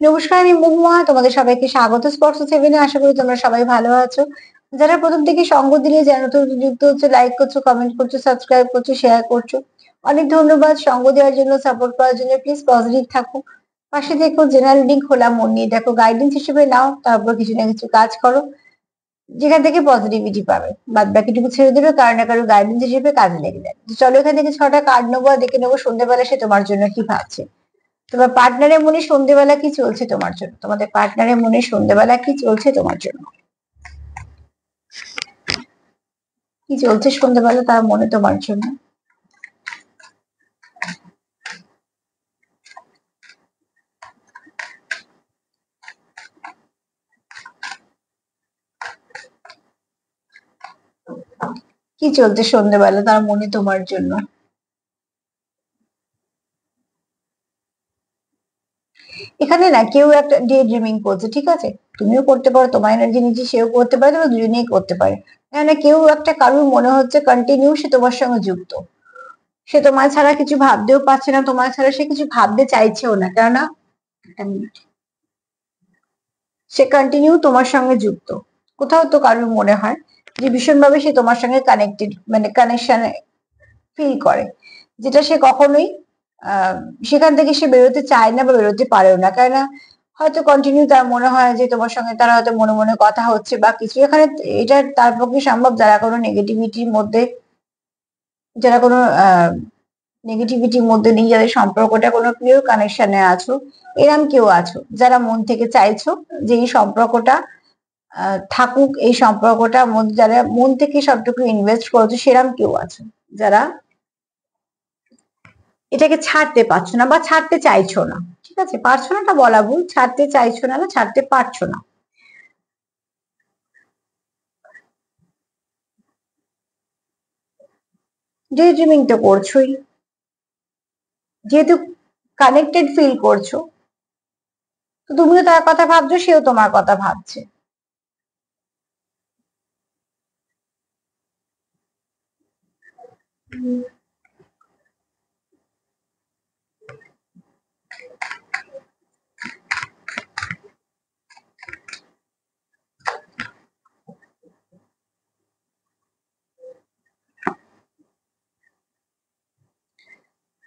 নমস্কার, আমি মহুয়া। তোমাদের সবাইকে স্বাগত স্পর্শ সেভেনে। আশা করি তোমরা সবাই ভালো আছো। যারা প্রথম থেকে সঙ্গ দিলে যেন যুক্ত হচ্ছে, লাইক করছো, কমেন্ট করছো, সাবস্ক্রাইব করছো, শেয়ার করছো, অনেক ধন্যবাদ। সঙ্গ দেওয়ার জন্য, সাপোর্ট করার জন্য। প্লিজ পজিটিভ থাকো, পাশে দেখো। জেনারেল রিডিং খোলা মন নিয়ে দেখো, গাইডেন্স হিসেবে নাও, তারপর কিছু না কিছু কাজ করো যেখান থেকে পজিটিভিটি পাবে। বাদ বাকিটুকু ছেড়ে দেবে, কারো না কারো গাইডেন্স হিসেবে কাজে লেগে যাবে। তো চলো, এখান থেকে 6টা কার্ড নেবো আর দেখে নেবো সন্ধ্যেবেলা সে তোমার জন্য কি ভাবছে। তোমার পার্টনারের মনে সন্ধ্যেবেলা কি চলছে তোমার জন্য, তোমাদের পার্টনারের মনে সন্ধ্যেবেলা কি চলছে তোমার জন্য, কি চলছে সন্ধ্যেবেলা তার মনে তোমার জন্য। কি চলছে সন্ধ্যেবেলা তার মনে তোমার জন্য। এখানে না কেউ একটা ডে ড্রিমিং করছে, ঠিক আছে? তুমিও করতে পারো, তোমার এনার্জি নিচে সেও করতে পারে, তবে দুজনেই করতে পারে। মানে কেউ একটা, কারুর মনে হচ্ছে কন্টিনিউ সে তোমার সঙ্গে যুক্ত। সে তোমার ছাড়া কিছু ভাবতেও পারছে না, তোমার ছাড়া সে কিছু ভাবতে চাইছেও না, কেননা একটা মিনিট, সে কন্টিনিউ তোমার সঙ্গে যুক্ত। কোথাও তো কারোর মনে হয় যে ভীষণভাবে সে তোমার সঙ্গে কানেক্টেড, মানে কানেকশন ফিল করে, যেটা সে কখনোই আহ সেখান থেকে সে বেরোতে চায় না বা বেরোতে পারেও না, কেননা হয়তো কন্টিনিউ তার মনে হয় যে তোমার সঙ্গে তার হয়তো মনে মনে কথা হচ্ছে বা কিছু। এখানে এটা তার পক্ষে সম্ভব যারা কোনো নেগেটিভিটির মধ্যে, যারা কোনো নেগেটিভিটির মধ্যে নেই, যাদের সম্পর্কটা কোনো পিওর কানেকশনে আছো, এরম কেউ আছো যারা মন থেকে চাইছো যে এই সম্পর্কটা থাকুক, এই সম্পর্কটার মধ্যে যারা মন থেকে সবটুকু ইনভেস্ট করেছো, সেরাম কেউ আছো যারা এটাকে ছাড়তে পারছো না বা ছাড়তে চাইছো না। ঠিক আছে, পারছো নাটা বলা ভুল, ছাড়তে চাইছো না, না ছাড়তে পারছো না। ডে ড্রিমিং তো করছোই, যেহেতু কানেক্টেড ফিল করছো, তো তুমিও তার কথা ভাবছো, সেও তোমার কথা ভাবছে।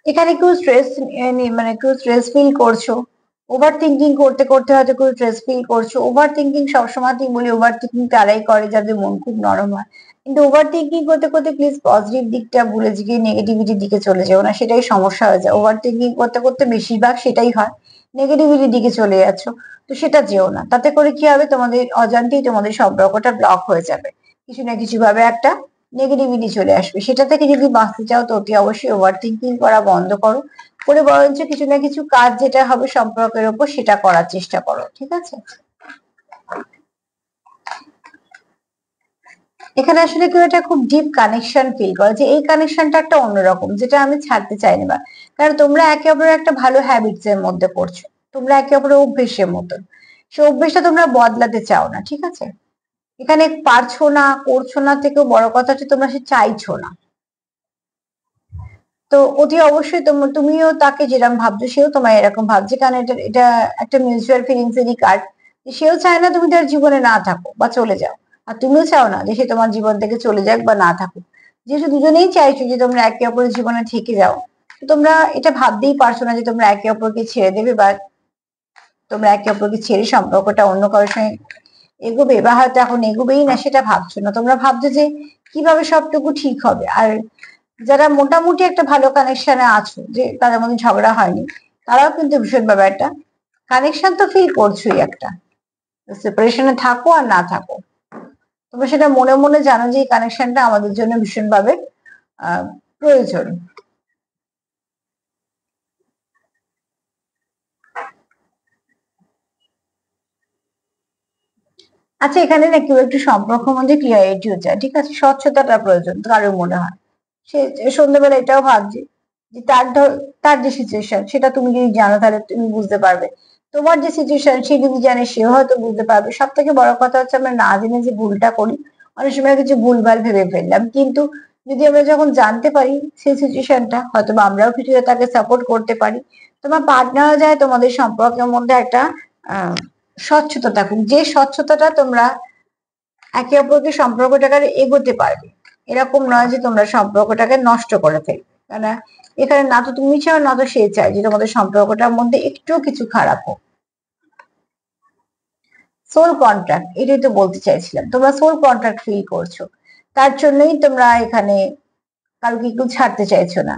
এখানে কেউ স্ট্রেস, মানে কেউ স্ট্রেস ফিল করছো, ওভার থিঙ্কিং করতে করতে হয়তো কেউ স্ট্রেস ফিল করছো। ওভার থিঙ্কিং সবসময় তুই বলি, ওভার থিঙ্কিং তারাই করে যাদের মন খুব নরম হয়। কিন্তু ওভার থিঙ্কিং করতে করতে প্লিজ পজিটিভ দিকটা ভুলে গিয়ে নেগেটিভিটির দিকে চলে যাও না, সেটাই সমস্যা হয়ে যায়। ওভার থিঙ্কিং করতে করতে বেশিরভাগ সেটাই হয়, নেগেটিভিটির দিকে চলে যাচ্ছ। তো সেটা যেও না, তাতে করে কি হবে, তোমাদের অজান্তেই তোমাদের সম্পর্কটা ব্লক হয়ে যাবে। কিছু না কিছু ভাবে একটা নেগেটিভিটি চলে আসবে। সেটা থেকে যদি বাঁচতে চাও তো অতি অবশ্যই ওভার থিঙ্কিং করা বন্ধ করো, করে বরঞ্চ কিছু না কিছু কাজ যেটা হবে সম্পর্কের ওপর, সেটা করার চেষ্টা করো, ঠিক আছে? এখানে আসলে কেউ একটা খুব ডিপ কানেকশন ফিল করে, যে এই কানেকশনটা একটা অন্যরকম, যেটা আমি ছাড়তে চাইনি বা, কারণ তোমরা একে অপরের একটা ভালো হ্যাবিটস এর মধ্যে পড়ছো, তোমরা একে অপরের অভ্যেসের মতন। সে অভ্যেসটা তোমরা বদলাতে চাও না, ঠিক আছে? এখানে পারছো না, করছো না থেকেও বড় কথা হচ্ছে তোমরা সে চাইছো না। তো অতি অবশ্যই তুমিও তাকে যেরকম ভাবছো, সেও তোমায় এরকম ভাবছে, কারণ এটা এটা একটা মিউচুয়াল ফিলিংস এরই কার্ড। সেও চায় না তুমি তার জীবনে না থাকো বা চলে যাও, আর তুমিও চাও না যে সে তোমার জীবন থেকে চলে যাক বা না থাকুক। যেহেতু দুজনেই চাইছো যে তোমরা একে অপরের জীবনে থেকে যাও, তো তোমরা এটা ভাবতেই পারছো না যে তোমরা একে অপরকে ছেড়ে দেবে বা তোমরা একে অপরকে ছেড়ে সম্পর্কটা অন্য কারোর সঙ্গে এগোবে, বা হয়তো এখন এগোবেই না, সেটা ভাবছো না। তোমরা ভাবছো যে কিভাবে সবটুকু ঠিক হবে। আর যারা মোটামুটি একটা ভালো কানেকশনে আছো, যে তাদের মধ্যে ঝগড়া হয়নি, তারাও কিন্তু ভীষণভাবে একটা কানেকশন তো ফিল করছোই একটা। সেপারেশনে থাকো আর না থাকো, তোমরা সেটা মনে মনে জানো যে এই কানেকশনটা আমাদের জন্য ভীষণভাবে প্রয়োজন। আচ্ছা, এখানে না কেউ একটু সম্পর্ক মধ্যে ক্লিয়ারিটিও চায়, ঠিক আছে? স্বচ্ছতাটা প্রয়োজন কারোর মনে হয়। সে সন্ধ্যেবেলা এটাও ভাবছে যে তার যে সিচুয়েশন, সেটা তুমি যদি জানো তাহলে তুমি বুঝতে পারবে। তোমার যে সিচুয়েশন সে যদি জানে, সেও হয়তো বুঝতে পারবে। সব থেকে বড় কথা হচ্ছে আমরা না জেনে যে ভুলটা করি, অনেক সময় কিছু ভুলভাল ভেবে ফেললাম, কিন্তু যদি আমরা যখন জানতে পারি সেই সিচুয়েশনটা, হয়তো বা আমরাও কিছুটা তাকে সাপোর্ট করতে পারি। তোমার পার্টনার যায় তোমাদের সম্পর্কের মধ্যে একটা স্বচ্ছতা থাকুক, যে স্বচ্ছতাটা তোমরা একে অপরকে সম্পর্কটাকে এগোতে পারবে। এরকম নয় যে তোমরা সম্পর্কটাকে নষ্ট করে ফেলবে, কেন এখানে না তো তুমি চাও না তো সে চায় যে তোমাদের সম্পর্কটার মধ্যে একটু কিছু খারাপ হোক। সোল কন্ট্রাক্ট, এটাই তো বলতে চাইছিলাম, তোমরা সোল কন্ট্রাক্ট ফিল করছো, তার জন্যই তোমরা এখানে কাউকে কেউ ছাড়তে চাইছো না।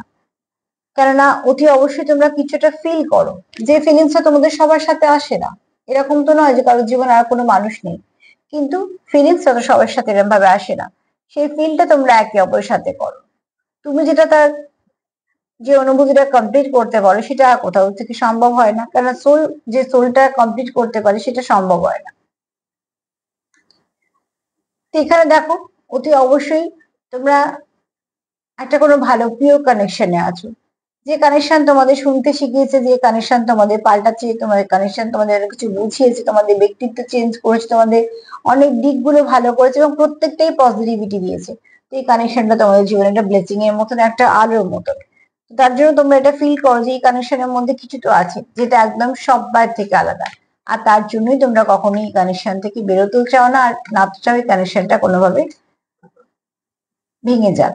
কেননা অতি অবশ্যই তোমরা কিছুটা ফিল করো, যে ফিলিংসটা তোমাদের সবার সাথে আসে না। এরকম তো নয় যে কারোর জীবনে আর কোনো মানুষ নেই, কিন্তু ফিলিংসটা তো সবার সাথে এরকম ভাবে আসে না। সেই ফিলটা তোমরা একে অপরের সাথে করো। তুমি যেটা তার যে অনুভূতিটা কমপ্লিট করতে পারো সেটা কোথাও থেকে সম্ভব হয় না, কারণ সোল যে সোলটা কমপ্লিট করতে পারে সেটা সম্ভব হয় না। তো এখানে দেখো, অতি অবশ্যই তোমরা একটা কোনো ভালো প্রিয় কানেকশনে আছো, যে কানেকশন তোমাদের শুনতে শিখিয়েছে, যে কানেকশন তোমাদের পাল্টাচ্ছে, তোমাদের কানেকশন তোমাদের অনেক কিছু বুঝিয়েছে, তোমাদের ব্যক্তিত্ব চেঞ্জ করেছে, তোমাদের অনেক দিকগুলো ভালো করেছে এবং প্রত্যেকটাই পজিটিভিটি দিয়েছে। তো এই কানেকশনটা তোমাদের জীবনে একটা ব্লেসিং এর মতন, একটা আলোর মতন। তার জন্য তোমরা এটা ফিল করো যে এই কানেকশনের মধ্যে কিছু তো আছে যেটা একদম সবার থেকে আলাদা। আর তার জন্যই তোমরা কখনোই এই কানেকশন থেকে বেরোতেও চাও না, আর না তো চাও এই কানেকশনটা কোনোভাবে ভেঙে যাক।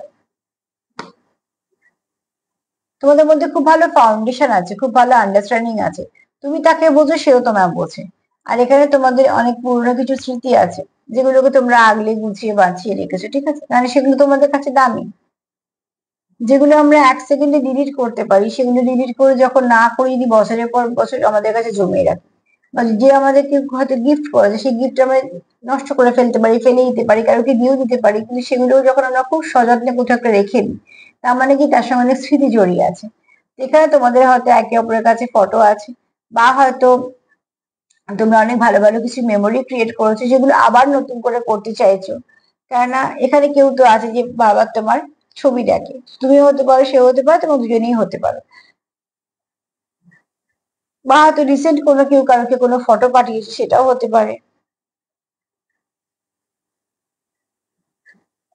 তোমাদের মধ্যে খুব ভালো ফাউন্ডেশন আছে, খুব ভালো আন্ডারস্ট্যান্ডিং আছে, তুমি তাকে বোঝো সেও তোমায় বোঝে। আর এখানে তোমাদের অনেক পুরনো কিছু স্মৃতি আছে যেগুলোকে তোমরা আগলে গুছিয়ে বাঁচিয়ে রেখেছো, ঠিক আছে, মানে সেগুলো তোমাদের কাছে দামি। যেগুলো আমরা এক সেকেন্ডে ডিলিট করতে পারি সেগুলো ডিলিট করে যখন না করি যদি বছরের পর বছর আমাদের কাছে জমে রাখি, বা যে আমাদেরকে হয়তো গিফট করেছে সেই গিফট আমরা নষ্ট করে ফেলতে পারি, ফেলে দিতে পারি, কারোকে দিয়েও দিতে পারি, কিন্তু সেগুলো যখন আমরা খুব সযত্নে কোথাও একটা রেখে দিই, তার মানে কি তার সঙ্গে অনেক স্মৃতি জড়িয়ে আছে। এখানে তোমাদের হয়তো একে অপরের কাছে ফটো আছে, বা হয়তো তোমরা অনেক ভালো ভালো কিছু মেমোরি ক্রিয়েট করেছো যেগুলো আবার নতুন করে করতে চাইছো। কেননা এখানে কেউ তো আছে যে বারবার তোমার ছবি দেখে, তুমি হতে পারো, সেও হতে পারো, তোমরা দুজনেই হতে পারো। বা হয়তো রিসেন্ট কোনো কেউ কারোকে কোনো ফটো পাঠিয়েছে, সেটাও হতে পারে।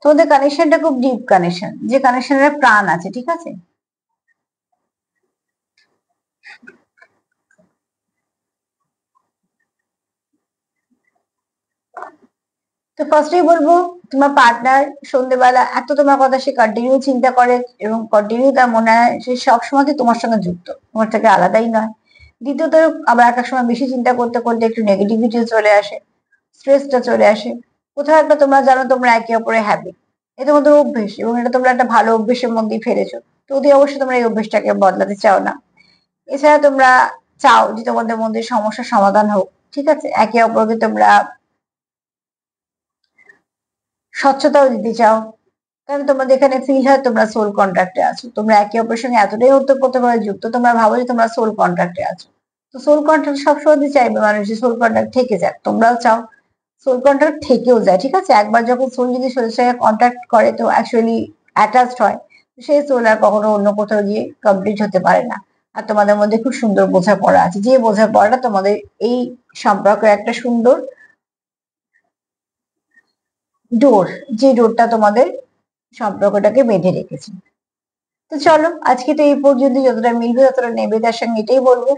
তোমাদের কানেকশনটা খুব ডিপ কানেকশন, যে কানেকশনের প্রাণ আছে, ঠিক আছে। তো ফার্স্টেই বলবো, তোমার পার্টনার সন্ধ্যেবেলা এত তোমার কথা সে কন্টিনিউ চিন্তা করে এবং কন্টিনিউ তার মনে হয় সে সবসময় তোমার সঙ্গে যুক্ত, তোমার থেকে আলাদাই নয়। দ্বিতীয়ত, আবার এক এক সময় বেশি চিন্তা করতে করতে একটু নেগেটিভিটি চলে আসে, স্ট্রেসটা চলে আসে। কোথাও একটা তোমরা জানো তোমরা একে অপরের হ্যাবিট, এ তোমাদের অভ্যেস এবং এটা তোমরা একটা ভালো অভ্যেসের মধ্যেই ফেলেছো। তো অতি অবশ্যই তোমরা এই অভ্যেসটাকে বদলাতে চাও না। এছাড়া তোমরা চাও যে তোমাদের মধ্যে সমস্যার সমাধান হোক, ঠিক আছে, একে অপরকে তোমরা স্বচ্ছতাও দিতে চাও। কারণ তোমাদের এখানে ফিল হয় তোমরা সোল কন্ট্রাক্টে আছো, তোমরা একে অপরের সঙ্গে এতটাই ওতপ্রোতভাবে যুক্ত, তোমরা ভাবো যে তোমরা সোল কন্ট্রাক্টে আছো। তো সোল কন্ট্রাক্ট সবসময় চাইবে মানুষ যে সোল কন্ট্রাক্ট থেকে যাক, তোমরাও চাও সোল কন্ট্রাক্ট থেকেও যায়, ঠিক আছে। একবার যখন সোল যদি সোলের সঙ্গে কন্ট্যাক্ট করে তো অ্যাকচুয়ালি অ্যাটাচড হয়, সেই সোল আর কখনো অন্য কোথাও গিয়ে কমপ্লিট হতে পারে না। আর তোমাদের মধ্যে খুব সুন্দর বোঝাপড়া আছে, যে বোঝাপড়াটা তোমাদের এই সম্পর্কের একটা সুন্দর ডোর, যে ডোরটা তোমাদের সম্পর্কটাকে বেঁধে রেখেছে। তো চলো আজকে তো এই পর্যন্ত, যতটা মিলবে ততটা নেবে, তার সঙ্গে এটাই বলবো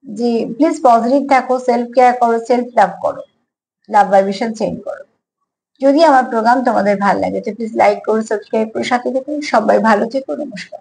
যে প্লিজ পজিটিভ থাকো, সেলফ কেয়ার করো, সেলফ লাভ করো, লাভ ভাইব্রেশন চেঞ্জ করো। যদি আমার প্রোগ্রাম তোমাদের ভালো লাগে তো প্লিজ লাইক করো, সাবস্ক্রাইব করো, সাথে থেকো। সবাই ভালো থেকো, নমস্কার।